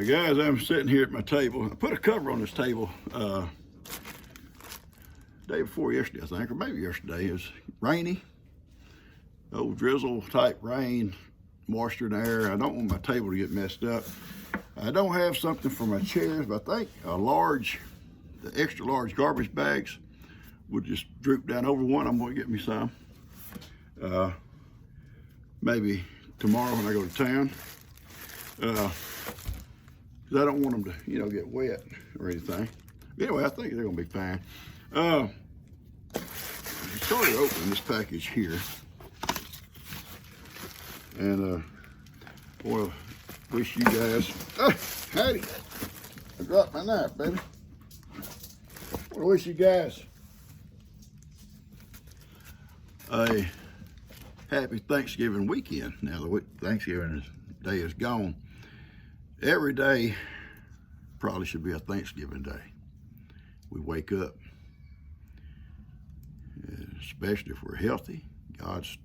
guys, I'm sitting here at my table. I put a cover on this table day before yesterday, I think, or maybe yesterday. It was rainy, old drizzle type rain, moisture in the air. I don't want my table to get messed up. I don't have something for my chairs, but I think the extra large garbage bags would just droop down over one. I'm going to get me some. Maybe tomorrow when I go to town. Because I don't want them to, get wet or anything. Anyway, I think they're going to be fine. I started opening this package here. And boy, wish you guys, howdy, I dropped my knife, baby. I wish you guys a happy Thanksgiving weekend. Now the Thanksgiving day is gone. Every day probably should be a Thanksgiving day. We wake up, especially if we're healthy. God's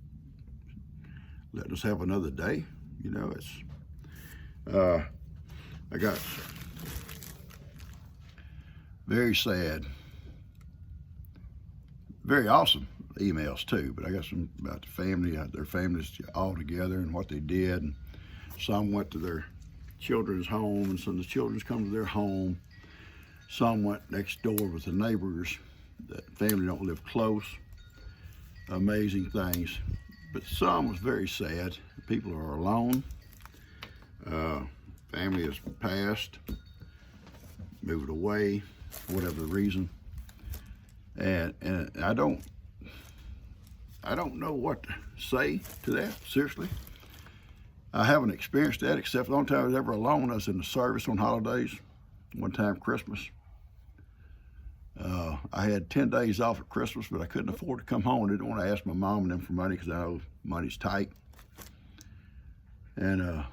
letting us have another day. I got very sad, very awesome emails too, but I got some about the family, their families all together and what they did. And some went to their children's home, and some of the children's come to their home. Some went next door with the neighbors. The family don't live close. Amazing things. But some was very sad. People are alone. Family has passed, moved away, for whatever the reason. And I don't know what to say to that, seriously. I haven't experienced that, except the only time I was ever alone, I was in the service on holidays, one time Christmas. I had 10 days off at Christmas, but I couldn't afford to come home. I didn't want to ask my mom and them for money because I know money's tight. And,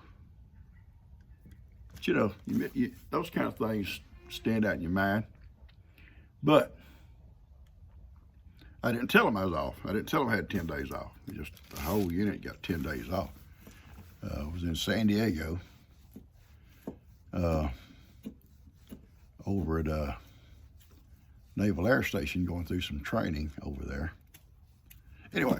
those kind of things stand out in your mind. But I didn't tell them I was off. I didn't tell them I had 10 days off. Just the whole unit got 10 days off. I was in San Diego, over at Naval Air Station, going through some training over there. Anyway,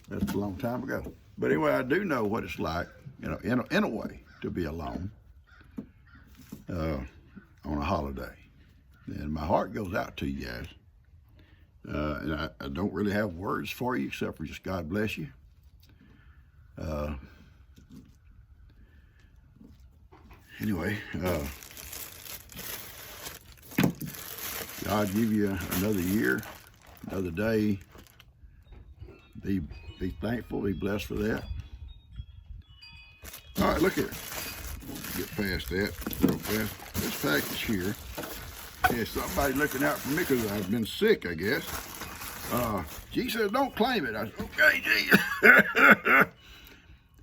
that's a long time ago. But anyway, I do know what it's like, in a way, to be alone on a holiday. And my heart goes out to you guys. And I don't really have words for you except for just God bless you. Anyway, God give you another year, another day. Be thankful, be blessed for that. All right, look here. Get past that real fast. This package here. Yeah, somebody looking out for me because I've been sick, I guess. G says, don't claim it. I said, okay, G.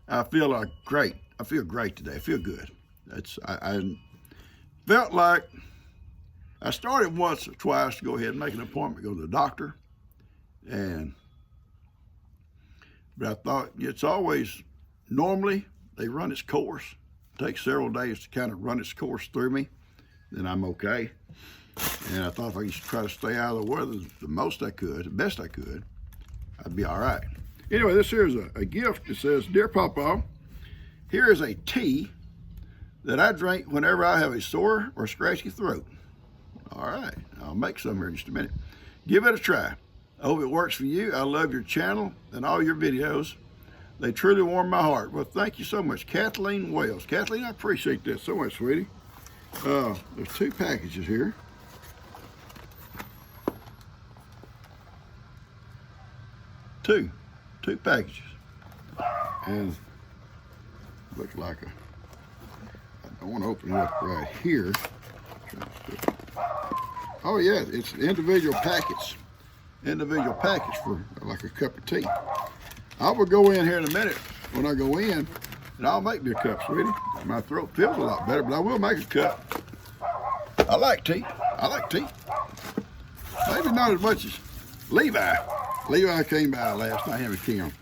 I feel great. I feel great today. I feel good. I felt like I started once or twice to go ahead and make an appointment, go to the doctor. But I thought it's always, normally they run its course. It takes several days to kind of run its course through me. Then I'm okay. And I thought if I could try to stay out of the weather the most I could, the best I could, I'd be all right. Anyway, this here is a gift. It says, Dear Papa, here is a tea that I drink whenever I have a sore or scratchy throat. All right, I'll make some here in just a minute. Give it a try. I hope it works for you. I love your channel and all your videos. They truly warm my heart. Well, thank you so much, Kathleen Wells. Kathleen, I appreciate that so much, sweetie. There's two packages here. Two packages. And looks like I want to open it up right here. Oh yeah, it's individual packets. Individual package for like a cup of tea. I will go in here in a minute when I go in, and I'll make me a cup, sweetie. My throat feels a lot better, but I will make a cup. I like tea. I like tea. Maybe not as much as Levi. Levi came by last night, him and Kim.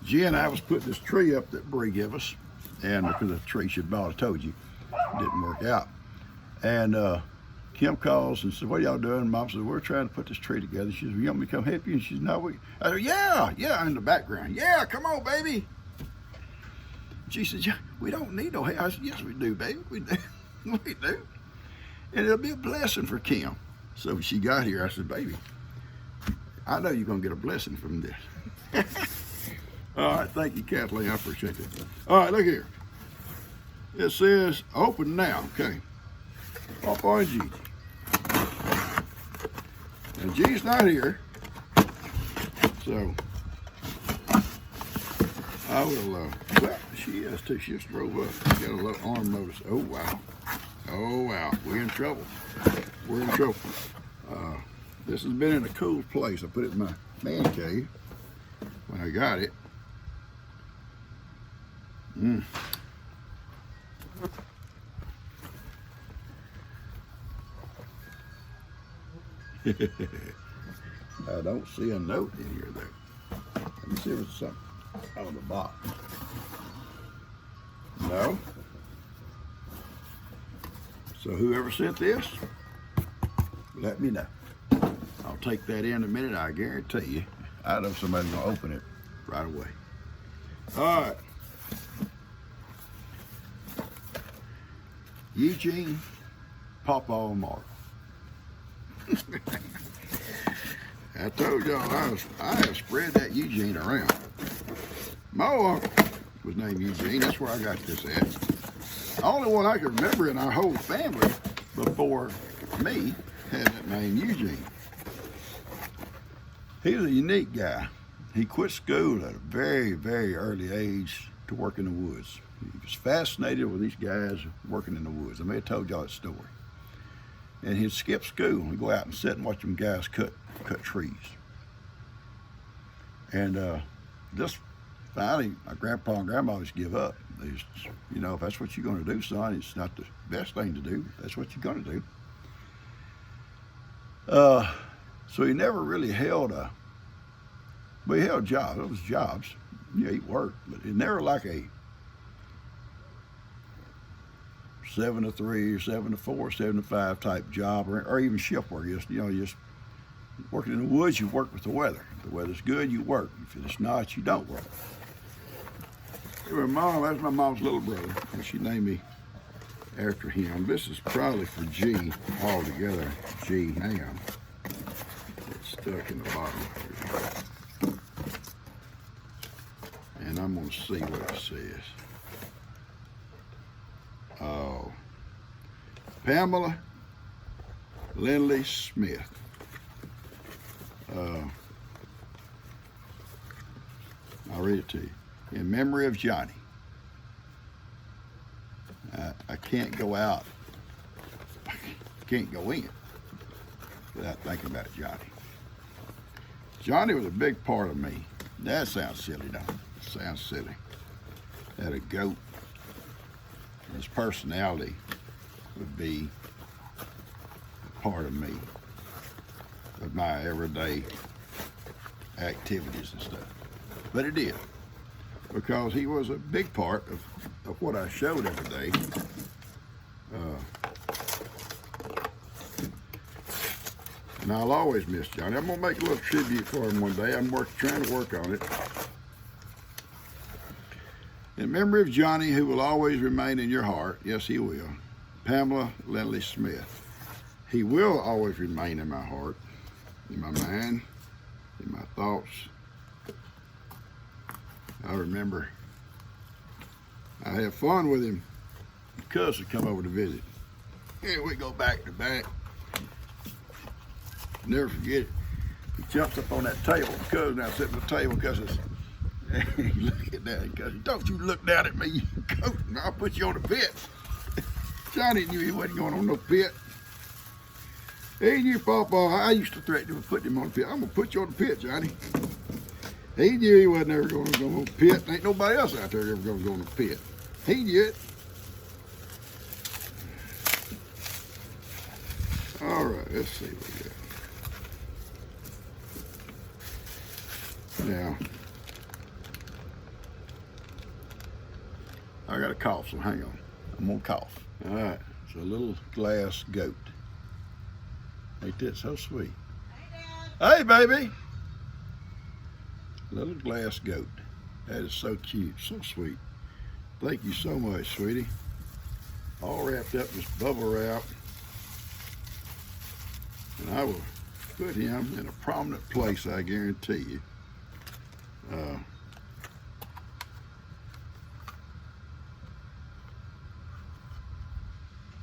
G and I was putting this tree up that Bree gave us. and because the tree she'd bought, I told you, didn't work out. And Kim calls and says, "What are y'all doing?" And Mom says, "We're trying to put this tree together." She says, "You want me to come help you?" And she says, "No, we." I said, "Yeah, in the background. Yeah, come on, baby." She says, "Yeah, we don't need no help." I said, "Yes, we do, baby. We do. We do. And it'll be a blessing for Kim." So when she got here, I said, "Baby, I know you're going to get a blessing from this." All right, thank you, Kathleen. I appreciate it. All right, look here. It says, open now. Okay. Papa and Gigi. And Gigi's not here. So, I will, well, she is too. She just drove up. Got a little arm notice. Oh, wow. Oh, wow. We're in trouble. We're in trouble. This has been in a cool place. I put it in my man cave when I got it. I don't see a note in here though. Let me see if it's something on the box. No. So whoever sent this, let me know. I'll take that in a minute. I guarantee you, I know somebody's gonna open it right away. All right. Eugene, Papa, and Mark. I told y'all I have spread that Eugene around. My uncle was named Eugene. That's where I got this at. The only one I can remember in our whole family before me had that name, Eugene. He was a unique guy. He quit school at a very, very early age to work in the woods. He was fascinated with these guys working in the woods. I may have told y'all that story. And he'd skip school and go out and sit and watch them guys cut trees. And just finally, my grandpa and grandma always give up. They just, you know, if that's what you're going to do, son, it's not the best thing to do. That's what you're going to do. So he never really held but he held jobs. It was jobs. Yeah, he worked, but it never like a 7 to 3, or 7 to 4, 7 to 5 type job, or even shift work. Just, you know, just working in the woods, you work with the weather. If the weather's good, you work. If it's not, you don't work. Anyway, Mom, that's my mom's little brother, and she named me after him. This is probably for G altogether. G, hang on. It's stuck in the bottom. And I'm going to see what it says. Oh, Pamela Lindley Smith. I'll read it to you. In memory of Johnny. I can't go out. I can't go in without thinking about Johnny. Johnny was a big part of me. That sounds silly, don't it? It sounds silly. Had a goat. His personality would be a part of me, of my everyday activities and stuff. But it did, because he was a big part of what I showed every day. And I'll always miss Johnny. I'm going to make a little tribute for him one day. I'm trying to work on it. In memory of Johnny, who will always remain in your heart, yes, he will, Pamela Lindley Smith. He will always remain in my heart, in my mind, in my thoughts. I remember I had fun with him. My cousin come over to visit. Yeah, we go back to back. Never forget it. He jumps up on that table. My cousin now sitting at the table because it's. He look at that and goes, "Don't you look down at me, you goat, and I'll put you on the pit." Johnny knew he wasn't going on no pit. He knew Papa. I used to threaten him with putting him on the pit. "I'm going to put you on the pit, Johnny." He knew he wasn't ever going to go on the pit. Ain't nobody else out there ever going to go on the pit. He knew it. All right, let's see what we got. Now, I got a cough, so hang on. I'm gonna cough. All right, it's a little glass goat. Ain't that so sweet? Hey, Dad. Hey, baby. Little glass goat. That is so cute, so sweet. Thank you so much, sweetie. All wrapped up in this bubble wrap. And I will put him in a prominent place, I guarantee you.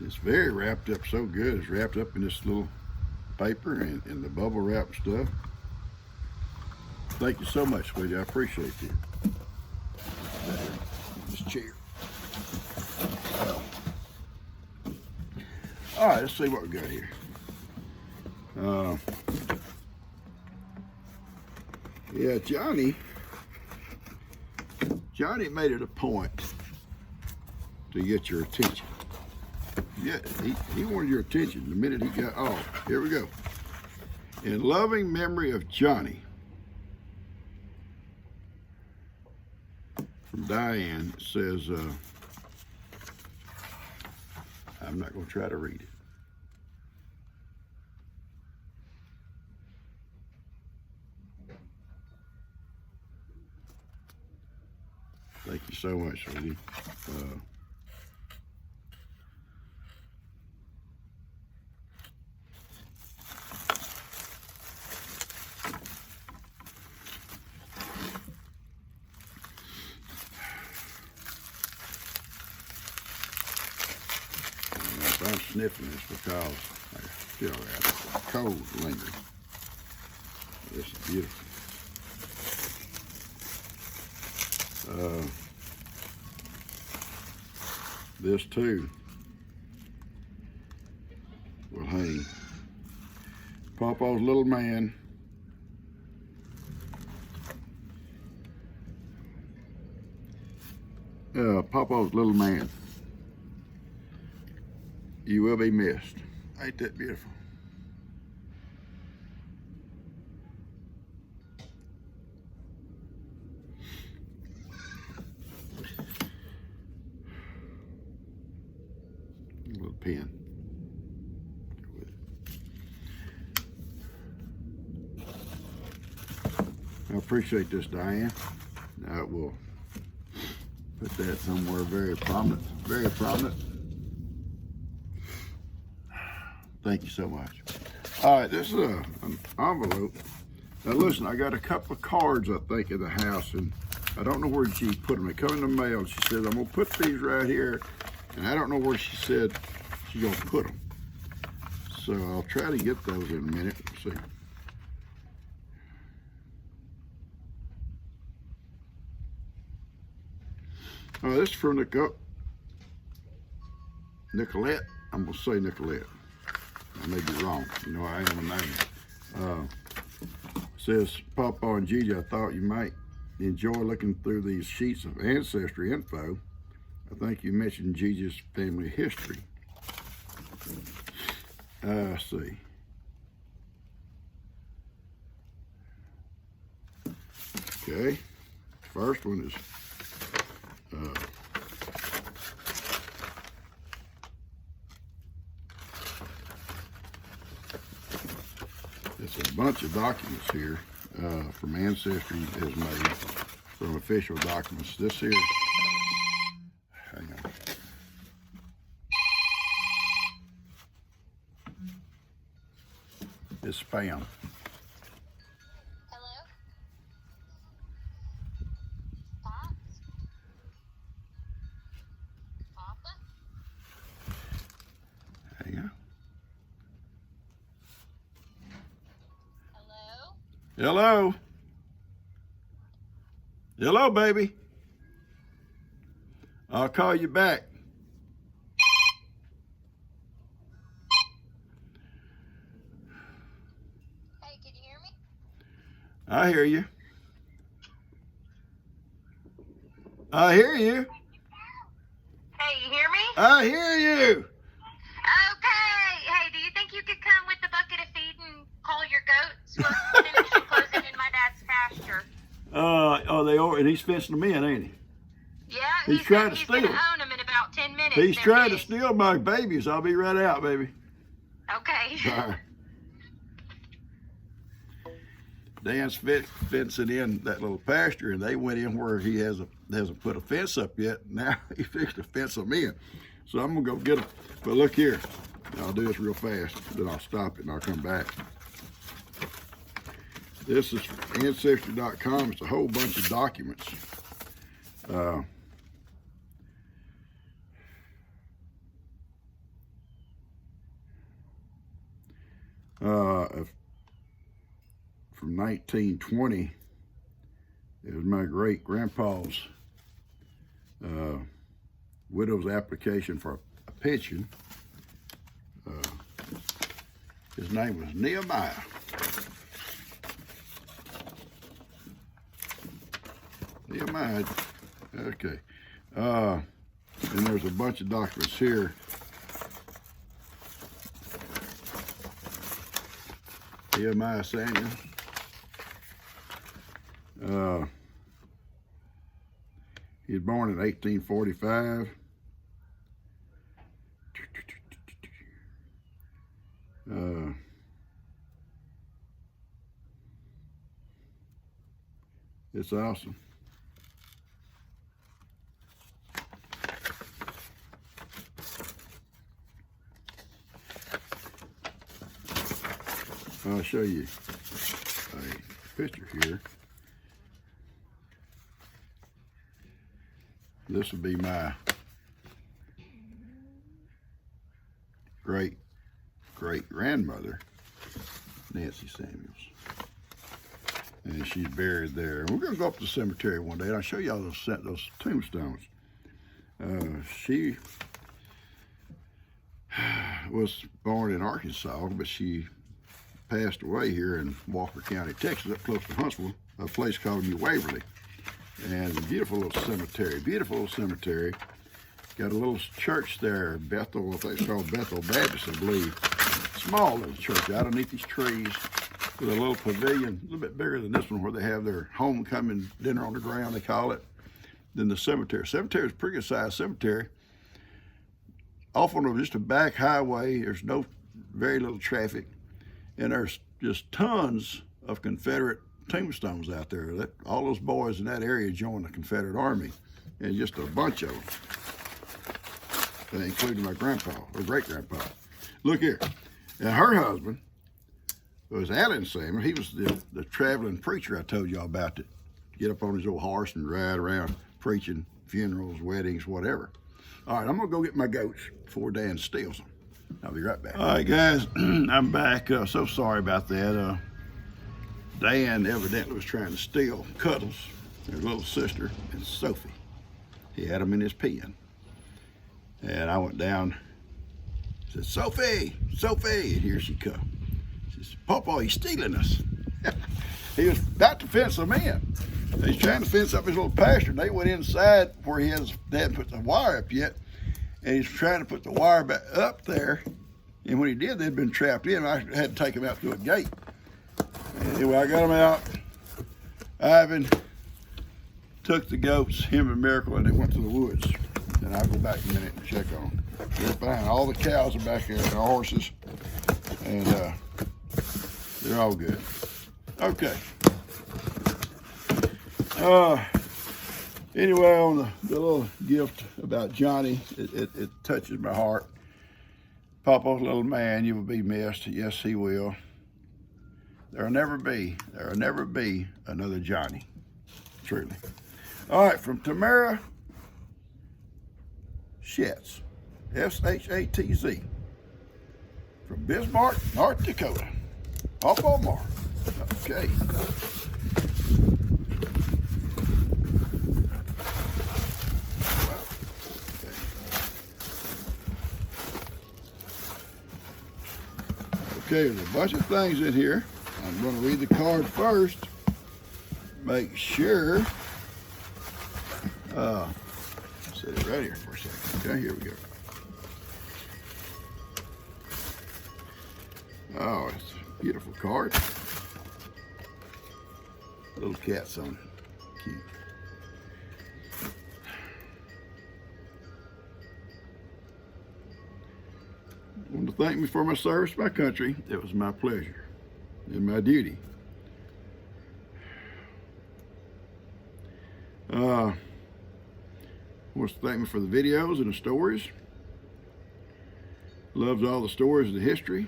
It's very wrapped up so good. It's wrapped up in this little paper and the bubble wrap stuff. Thank you so much, sweetie. I appreciate you. This chair. All right, let's see what we got here. Yeah, Johnny made it a point to get your attention. Yeah, he wanted your attention the minute he got, oh, here we go. In loving memory of Johnny, from Diane, it says, I'm not going to try to read it. Thank you so much, sweetie. I'm sniffing this because I still have a cold lingering. This is beautiful. This too will hang. Papa's little man. Papa's little man. You will be missed. Ain't that beautiful? A little pen. I appreciate this, Diane. I will put that somewhere very prominent. Very prominent. Thank you so much. All right, this is an envelope. Now listen, I got a couple of cards, I think, in the house, and I don't know where she put them. They come in the mail. She said, I'm gonna put these right here, and I don't know where she said she's gonna put them. So I'll try to get those in a minute. Let's see. Oh, this is from Nicolette. I'm gonna say Nicolette. I may be wrong. You know, I am a name. Says, Papa and Gigi, I thought you might enjoy looking through these sheets of ancestry info. I think you mentioned Gigi's family history. Let's see. Okay. First one is it's a bunch of documents here from Ancestry has made from official documents. This here, hang on. It's spam. Hello? Pops? Papa? Hang on. Hello? Hello. Hello, baby. I'll call you back. Hey, can you hear me? I hear you. I hear you. Hey, you hear me? I hear you. Okay. Hey, do you think you could come with the bucket of feed and call your goats? We're finishing closing in my dad's pasture. Oh, they are, and he's fencing them in, ain't he? Yeah, He's he trying said to he's steal gonna them. own them in about 10 minutes. He's They're trying to his. steal my babies. I'll be right out, baby. Okay. All right. Dan's fencing in that little pasture, and they went in where he hasn't put a fence up yet. Now he fixed to fence them in. So I'm gonna go get them. But look here, I'll do this real fast, then I'll stop it and I'll come back. This is Ancestry.com. It's a whole bunch of documents. From 1920, it was my great grandpa's widow's application for a pension. His name was Nehemiah. Nehemiah, okay. And there's a bunch of documents here. Nehemiah Samuel. He was born in 1845. It's awesome. I'll show you a picture here. This would be my great-grandmother, Nancy Samuels. And she's buried there. We're gonna go up to the cemetery one day and I'll show y'all those tombstones. She was born in Arkansas, but she passed away here in Walker County, Texas, up close to Huntsville, a place called New Waverly. And a beautiful little cemetery, Got a little church there, Bethel, I think it's called Bethel Baptist, I believe. Small little church out underneath these trees with a little pavilion, a little bit bigger than this one, where they have their homecoming dinner on the ground, they call it. Then the cemetery. Cemetery is a pretty good sized cemetery. Off on just a back highway, there's very little traffic. And there's just tons of Confederate tombstones out there. All those boys in that area joined the Confederate Army, and just a bunch of them, including my grandpa or great-grandpa. Look here, and her husband was Allen Samuel. He was the traveling preacher I told y'all about, that get up on his old horse and ride around preaching funerals, weddings, whatever. All right, I'm gonna go get my goats before Dan steals them. I'll be right back. All right, guys, I'm back. So sorry about that. Dan evidently was trying to steal Cuddles, their little sister, and Sophie. He had them in his pen. And I went down, said, Sophie, Sophie, and here she come. She says, Papa, he's stealing us. He was about to fence them in. He's trying to fence up his little pasture. They went inside where they hadn't put the wire up yet, and he's trying to put the wire back up there. And when he did, they'd been trapped in. I had to take him out through a gate. Anyway, I got them out. Ivan took the goats, him and Miracle, and they went to the woods. And I'll go back in a minute and check on them. They're fine. All the cows are back there, and the horses, and they're all good. Okay. Anyway, on the little gift about Johnny, it touches my heart. Papa's little man, you will be missed. Yes, he will. There'll never be another Johnny, truly. All right, from Tamara Schatz, S-H-A-T-Z, from Bismarck, North Dakota. Papa Mark. Okay. Okay, there's a bunch of things in here. I'm going to read the card first. Make sure. Set it right here for a second. Okay, here we go. Oh, it's a beautiful card. Little cats on it. Cute. want to thank me for my service to my country. It was my pleasure and my duty. Wants to thank me for the videos and the stories. Loves all the stories of the history.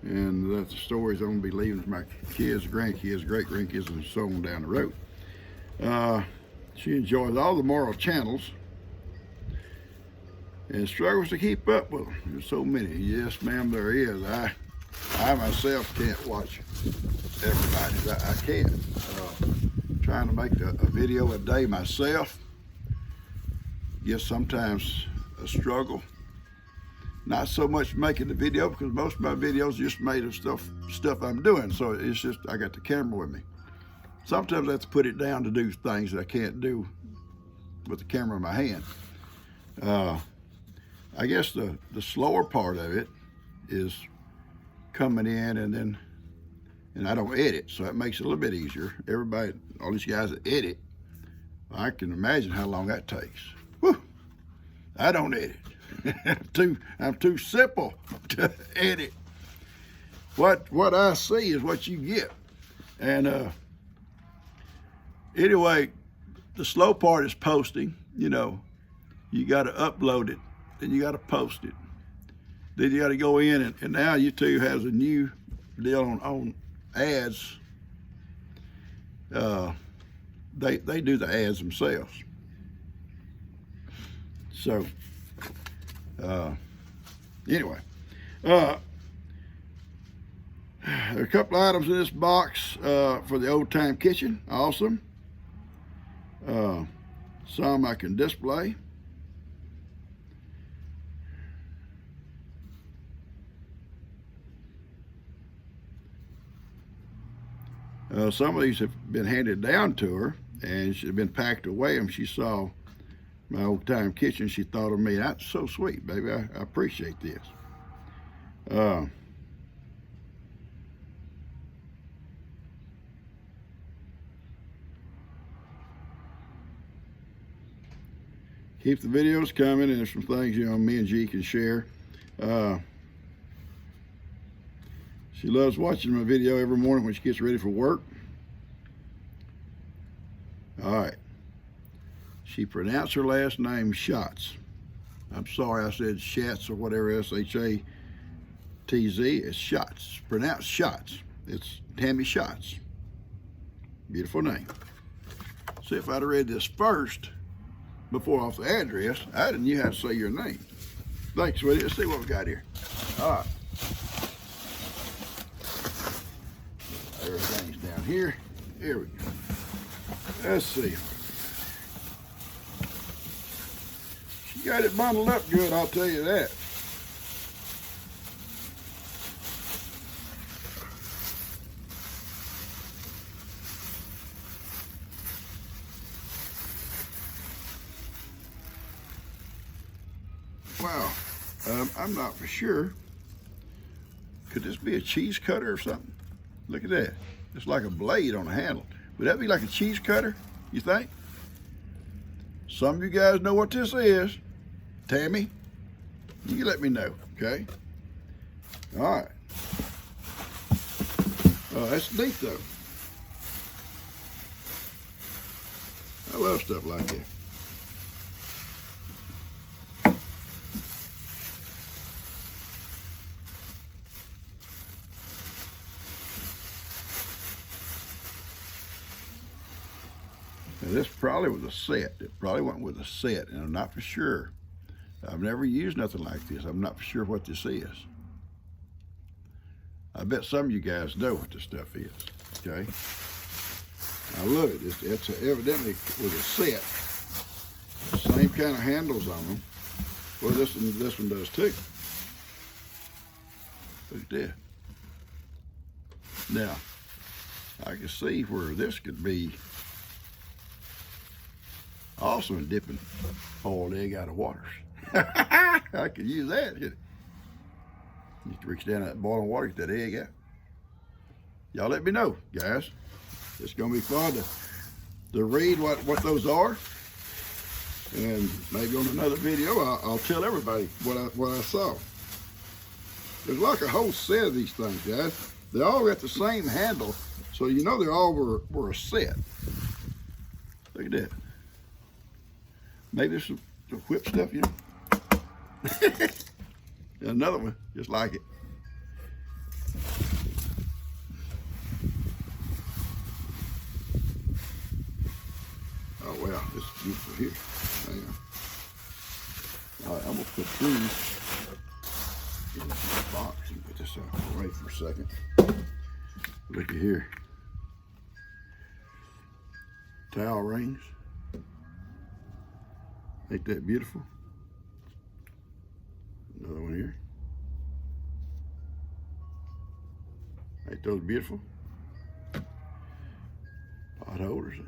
And that's the stories I'm going to be leaving to my kids, grandkids, great-grandkids, and so on down the road. She enjoys all the moral channels and struggles to keep up with them. There's so many. Yes, ma'am, there is. I myself can't watch everybody's. I can't. Trying to make a video a day myself, yes, sometimes a struggle. Not so much making the video, because most of my videos are just made of stuff I'm doing. So it's just, I got the camera with me. Sometimes I have to put it down to do things that I can't do with the camera in my hand. I guess the slower part of it is coming in and I don't edit, so that makes it a little bit easier. Everybody, all these guys that edit, I can imagine how long that takes. Whew, I don't edit. I'm too simple to edit. What I see is what you get. And anyway, the slow part is posting. You know, you got to upload it, then you got to post it. Then you got to go in, and now YouTube has a new deal on ads. They do the ads themselves. So anyway, there are a couple items in this box for the old time kitchen. Awesome. Some I can display. Some of these have been handed down to her, and she's been packed away. And she saw my old time kitchen, she thought of me. That's so sweet, baby. I appreciate this. Keep the videos coming, and there's some things, you know, me and G can share. She loves watching my video every morning when she gets ready for work. All right. She pronounced her last name Schatz. I'm sorry I said Schatz or whatever, S-H-A-T-Z. It's Schatz. It's pronounced Schatz. It's Tammy Schatz. Beautiful name. See, if I'd have read this first before off the address, I didn't know how to say your name. Thanks, sweetie. Let's see what we got here. All right. Everything's down here. Here we go. Let's see. She got it bundled up good, I'll tell you that. Wow. I'm not for sure. Could this be a cheese cutter or something? Look at that. It's like a blade on the handle. Would that be like a cheese cutter, you think? Some of you guys know what this is. Tammy, you let me know, okay? All right. Oh, that's neat, though. I love stuff like that. Now, this probably was a set. It probably went with a set, and I'm not for sure. I've never used nothing like this. I'm not for sure what this is. I bet some of you guys know what this stuff is, okay? I love it. It's evidently with a set. Same kind of handles on them. Well, this one does too. Look at that. Now, I can see where this could be also in dipping boiled egg out of waters. I could use that. You reach down that boiling water, get that egg out. Y'all let me know, guys. It's gonna be fun to to read what those are. And maybe on another video, I'll tell everybody what I saw. There's like a whole set of these things, guys. They all got the same handle, so you know they all were a set. Look at that. Maybe there's some whip stuff, you know. Another one, just like it. Oh wow, this is beautiful here. Hang on. All right, I'm gonna put these in this box and put this out away for a second. Look at here. Towel rings. Ain't that beautiful? Another one here. Ain't those beautiful? Pot holders,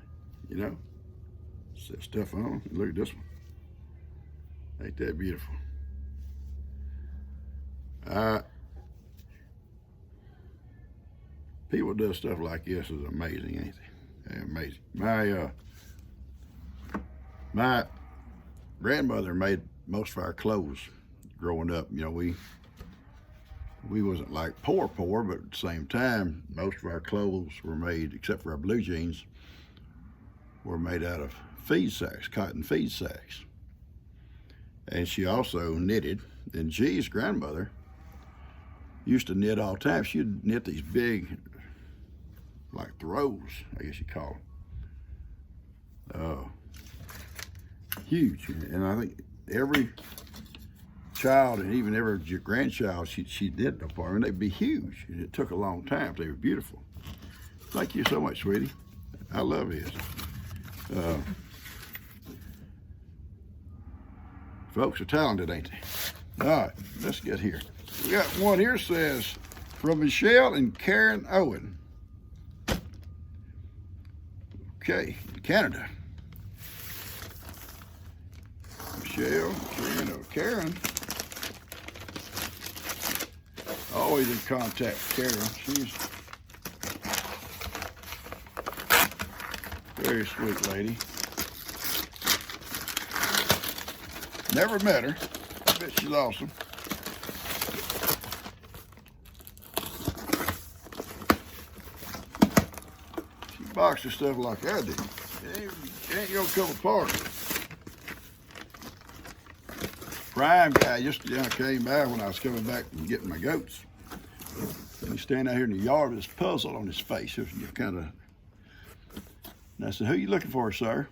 you know. Set stuff on them. Look at this one. Ain't that beautiful? People do stuff like this is amazing, ain't they? They're amazing. My grandmother made most of our clothes growing up. You know, we wasn't like poor, but at the same time, most of our clothes were made, except for our blue jeans, were made out of feed sacks, cotton feed sacks. And she also knitted. And G's grandmother used to knit all the time. She'd knit these big, like throws, I guess you call them. Huge. And I think every child and even every grandchild she did them for, and they'd be huge. And it took a long time. They were beautiful. Thank you so much, sweetie. I love this. Folks are talented, ain't they? All right, let's get here. We got one here says, from Michelle and Karen Owen. Okay, Canada. Michelle, Karen. Always in contact with Karen. She's a very sweet lady. Never met her. I bet she's awesome. She boxes stuff like I do. It ain't gonna come apart. Prime guy just came by when I was coming back from getting my goats. And he's standing out here in the yard with this puzzle on his face. Just kind of. And I said, "Who you looking for, sir?"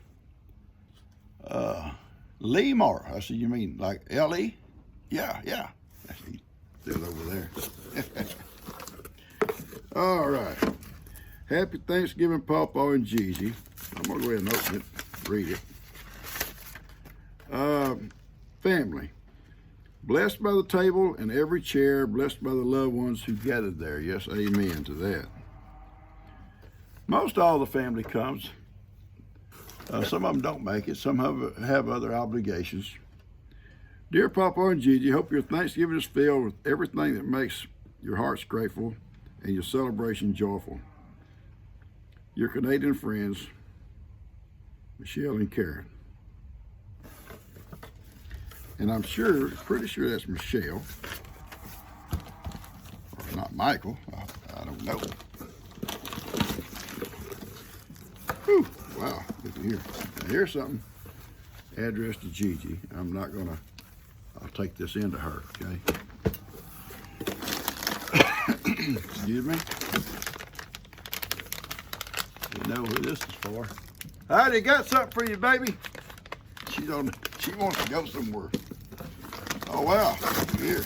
Lee Moore. I said, "You mean like L.E.?" Yeah. I said, "He's still over there." All right. Happy Thanksgiving, Pawpaw and Gigi. I'm going to go ahead and open it, read it. Family. Blessed by the table and every chair, blessed by the loved ones who gathered there. Yes, amen to that. Most all the family comes. Some of them don't make it. Some have other obligations. Dear Papa and Gigi, hope your Thanksgiving is filled with everything that makes your hearts grateful and your celebration joyful. Your Canadian friends, Michelle and Karen. And I'm pretty sure that's Michelle. Or not Michael. I don't know. Whew. Wow, look at here. Now here's something. Address to Gigi. I'll take this into her, okay? Excuse me. You know who this is for. Heidi, got something for you, baby. She wants to go somewhere. Oh wow, here.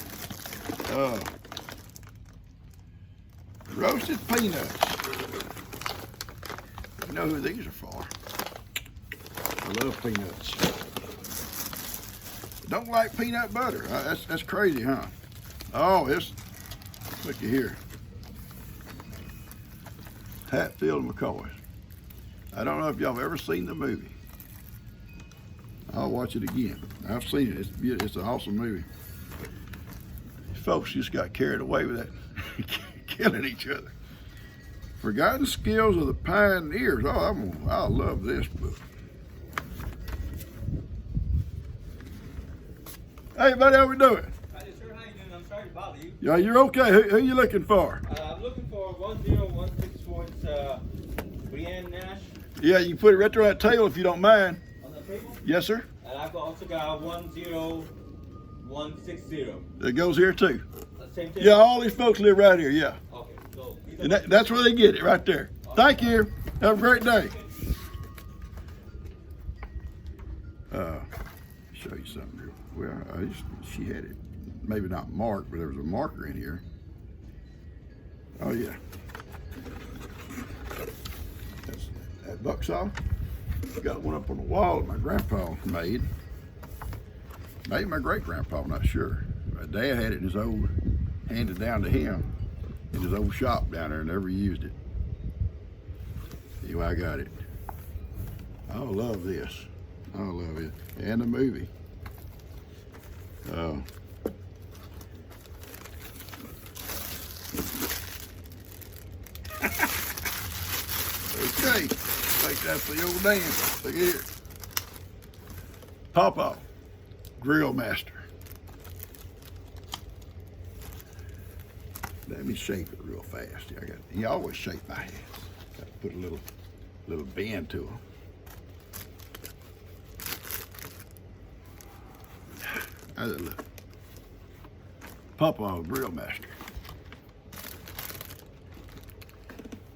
Roasted peanuts. You know who these are for. I love peanuts. Don't like peanut butter. That's crazy, huh? Oh, look at here. Hatfield McCoy. I don't know if y'all have ever seen the movie. I'll watch it again. I've seen it. It's an awesome movie. Folks just got carried away with that, killing each other. Forgotten Skills of the Pioneers. Oh, I love this book. Hey, buddy, how we doing? Hi, sir. How you doing? I'm sorry to bother you. Yeah, you're okay. Who you looking for? I'm looking for 10164. It's Brianne Nash Yeah, you can put it right there on that table if you don't mind. on the table. Yes, sir. And I've also got 10160. It goes here too. Same table? Yeah, all these folks live right here. Yeah, Okay. So and that's where they get it right there. Thank you. Have a great day. Show you something here. Well, she had it, maybe not marked, but there was a marker in here. Oh yeah. That's that buck saw. Got one up on the wall that my grandpa made. Maybe my great grandpa, I'm not sure. My dad had it in his old, handed down to him in his old shop down there, never used it. Anyway, I got it. I love this. I love it. And the movie. Okay, I think that's the old dance. Look here. Papa, Grill Master. Let me shape it real fast. He always shaped my hands. Got to put a little bend to them. How's it look? Papa, Grill Master.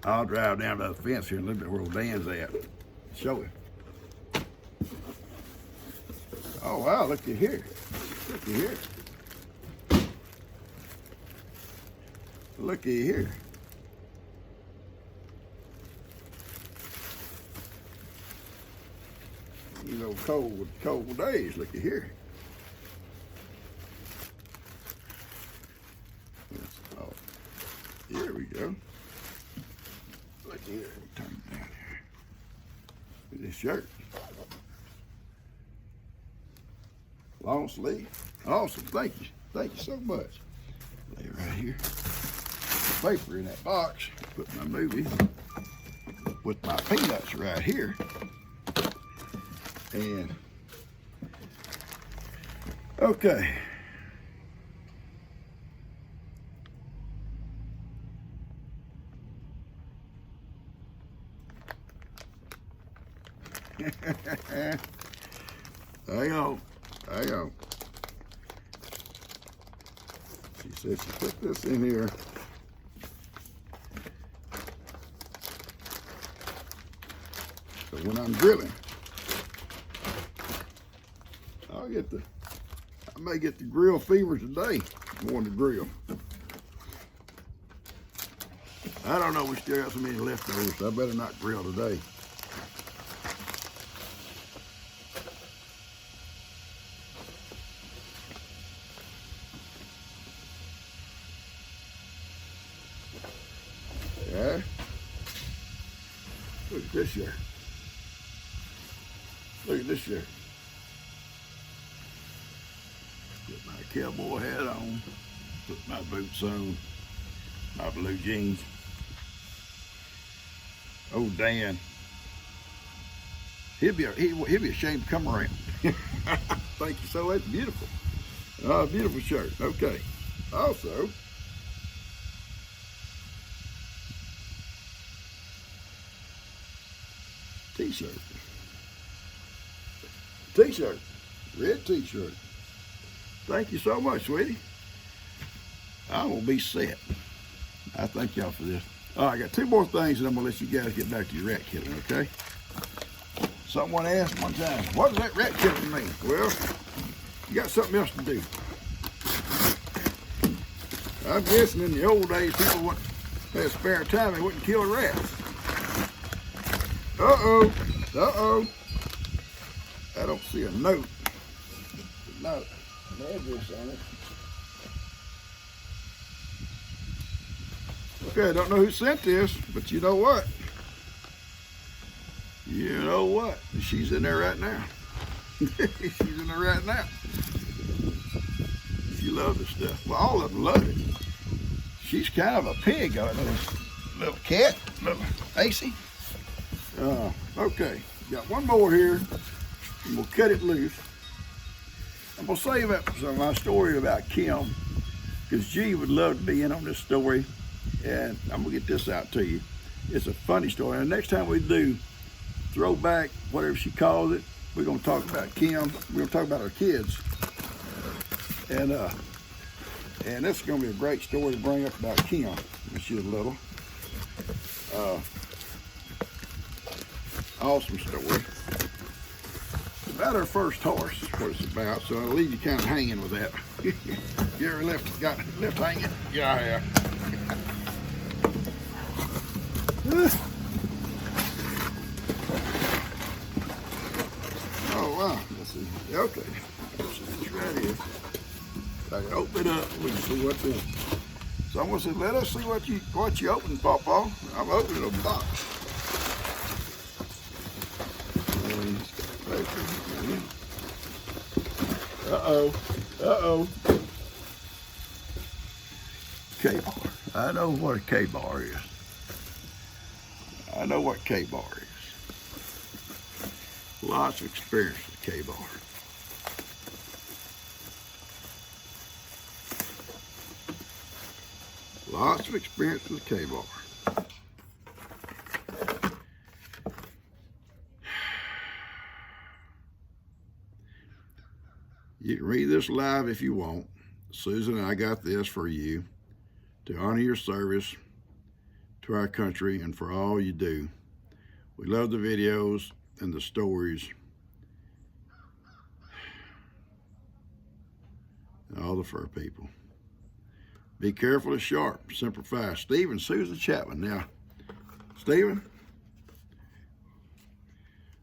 I'll drive down to the fence here in a little bit where old Dan's at. Show him. Oh wow, look at here. Look at here. Look at here. You know, cold days, look at here. Oh, here we go. Look here, turn it down here. Look at this shirt. Long sleeve. Awesome, thank you. Thank you so much. Lay it right here. Paper in that box. Put my movies. With my peanuts right here. And okay. Hang on. She said she put this in here. So when I'm grilling, I may get the grill fever today. Going to grill. I don't know. We still got so many leftovers, so I better not grill today. Yeah. Look at this here. Look at this here. Put my cowboy hat on. Put my boots on. My blue jeans. Oh, Dan. He'll be ashamed to come around. Thank you so much. Beautiful. Beautiful shirt. Okay. Also, t-shirt. T-shirt. Red t-shirt. Thank you so much, sweetie. I'm going to be set. I thank y'all for this. All right, I got two more things and I'm going to let you guys get back to your rat killing, okay? Someone asked one time, what does that rat killing mean? Well, you got something else to do. I'm guessing in the old days, people wouldn't have spare time, they wouldn't kill a rat. Uh-oh. I don't see a note. No, an address on it. Okay, I don't know who sent this, but you know what? She's in there right now. She's in there right now. She loves this stuff. Well, all of them love it. She's kind of a pig on this. little cat, little Acey. Okay, got one more here, and we'll cut it loose. I'm gonna save up some of my story about Kim, because G would love to be in on this story, and I'm gonna get this out to you. It's a funny story, and the next time we do throwback, whatever she calls it, we're gonna talk about Kim. We're gonna talk about our kids, and this is gonna be a great story to bring up about Kim when she was little. Awesome story. It's about her first horse, is what it's about. So I'll leave you kind of hanging with that. You ever got left hanging? Yeah, I have. Oh wow, let's see. Okay, it's right here. I can open it up. We can see what's in it. Someone said, "Let us see what you opened, Pawpaw." I'm opening a box. Uh-oh. K-bar. I know what a K-bar is. I know what K-bar is. Lots of experience with K-bar. Lots of experience with K-bar. You can read this live if you want. Susan and I got this for you to honor your service to our country and for all you do. We love the videos and the stories and all the fur people. Be careful and sharp, semper fi. Stephen, Susan Chapman. Now, Stephen,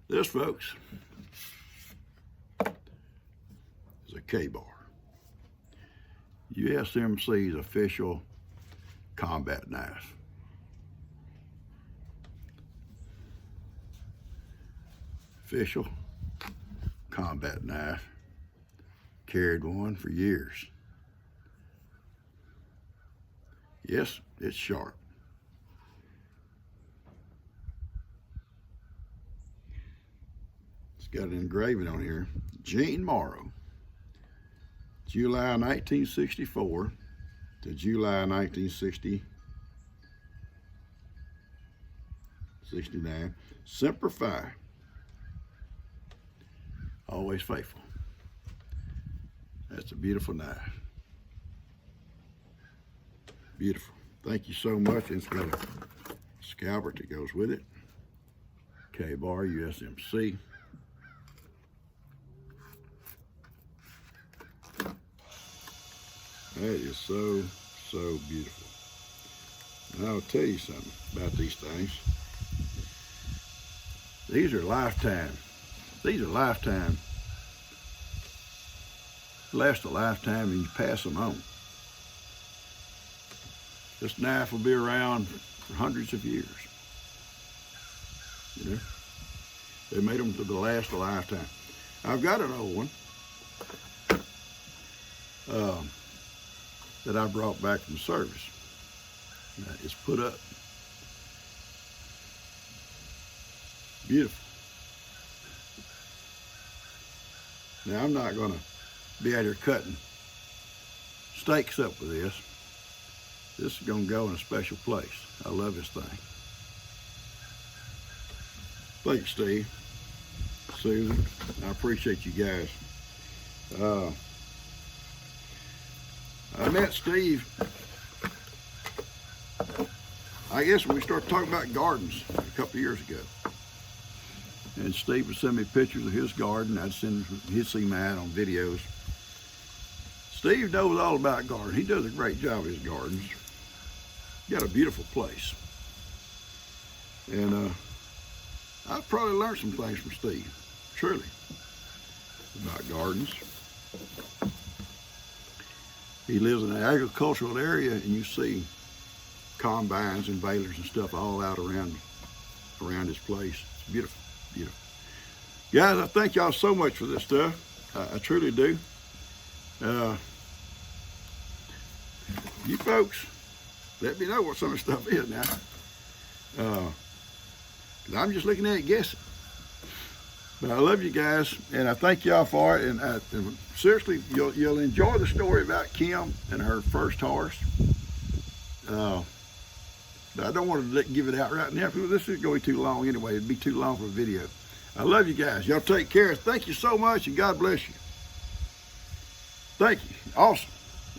this, folks, is a K-bar. USMC's official combat knife. Official combat knife. Carried one for years. Yes, it's sharp. It's got an engraving on here. Jean Morrow, July 1964 to July 1969. Semper Fi. Always faithful. That's a beautiful knife. Beautiful. Thank you so much. It's got a scabbard that goes with it. K-bar, USMC. That is so, so beautiful. And I'll tell you something about these things. These are lifetime. These are lifetime. Last a lifetime and you pass them on. This knife will be around for hundreds of years. You know, they made them to last a lifetime. I've got an old one that I brought back from service. It's put up. Beautiful. Now I'm not gonna be out here cutting steaks up with this. This is gonna go in a special place. I love this thing. Thanks, Steve, Susan. I appreciate you guys. I met Steve, I guess when we started talking about gardens a couple of years ago. And Steve would send me pictures of his garden. He'd see mine on videos. Steve knows all about gardening. He does a great job with his gardens. Got a beautiful place. And I've probably learned some things from Steve, truly, about gardens. He lives in an agricultural area, and you see combines and balers and stuff all out around his place. It's beautiful, beautiful. Guys, I thank y'all so much for this stuff. I truly do. You folks, let me know what some of the stuff is now. 'Cause I'm just looking at it guessing. But I love you guys, and I thank y'all for it. And seriously, you'll enjoy the story about Kim and her first horse. But I don't want to give it out right now because this is going too long anyway. It'd be too long for a video. I love you guys. Y'all take care. Thank you so much, and God bless you. Thank you. Awesome.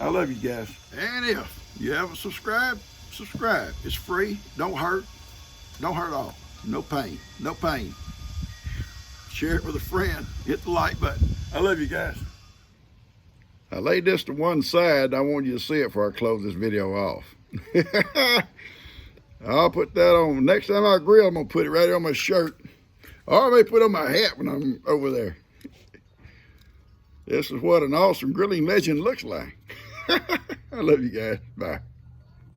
I love you guys. And if you haven't subscribed, subscribe. It's free. Don't hurt. Don't hurt all. No pain. No pain. Share it with a friend. Hit the like button. I love you guys. I laid this to one side. I want you to see it before I close this video off. I'll put that on. Next time I grill, I'm going to put it right on my shirt. Or I may put it on my hat when I'm over there. This is what an awesome grilling legend looks like. I love you guys. Bye.